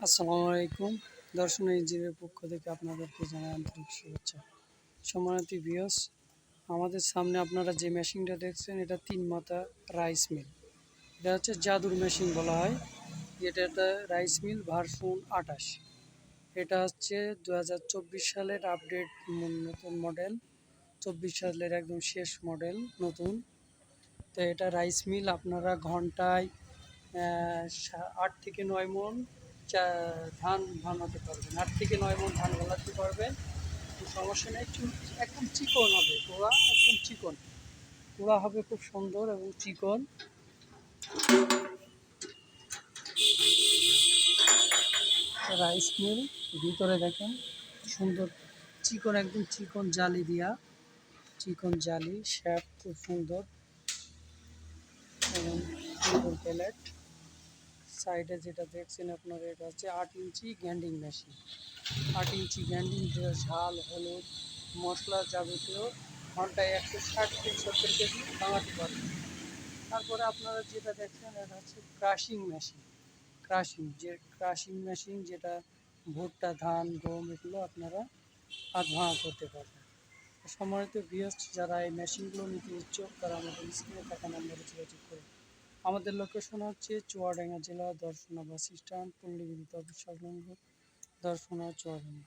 আসসালামু আলাইকুম। দর্শন ইঞ্জিনের পক্ষ থেকে আপনাদেরকে জানাই আন্তরিক শুভেচ্ছা। সম্মানিত ভিউয়ার্স, আমাদের সামনে আপনারা যে মেশিনটা দেখছেন এটা 3 মাথা রাইস মিল। এটা হচ্ছে জাদুর মেশিন বলা হয়। এটা রাইস মিল ভার্সন 28। এটা হচ্ছে 2024 সালের আপডেট নতুন মডেল। 24 সালের একদম শেষ মডেল নতুন। তো এটা রাইস মিল আপনারা ঘন্টায় 8 থেকে 9 মণ ধান ভাঙাতে পারবেন। 8 থেকে 9 মণ ধান ভাঙাতে পারবেন, সমস্যা নেই। একদম চিকন হবে গোড়া, একদম চিকন গোড়া হবে, খুব সুন্দর এবং চিকন। রাইস মিল ভিতরে দেখেন সুন্দর চিকন, একদম চিকন জালি দিয়া, চিকন জালি শ্যাপ খুব সুন্দর এবং সুন্দর প্যালেট। সাইডে যেটা দেখছেন আপনারা এটা হচ্ছে 8 ইঞ্চি গ্যান্ডিং মেশিন। 8 ইঞ্চি গ্যান্ডিং দিয়ে ঝাল, হলুদ, মশলা যাবতীয় ঘন্টায় 160 থেকে 70 কেজি ভাঙাতে পারবেন। তারপরে আপনারা যেটা দেখছেন এটা হচ্ছে ক্রাশিং মেশিন। ক্রাশিং মেশিন যেটা ভুট্টা, ধান, গম এগুলো আপনারা হাত ভাঙা করতে পারবেন। সম্মানিত ভিউয়ার্স, যারা এই মেশিনগুলো নিতে ইচ্ছুক তারা আমাদের স্ক্রিনে থাকা নম্বরে যোগাযোগ করে। আমাদের লোকেশন হচ্ছে চুয়াডাঙ্গা জেলা, দর্শনা বাস স্ট্যান্ড, পল্লী বিদ্যুৎ অফিস সংলগ্ন, দর্শনা, চুয়াডাঙ্গা।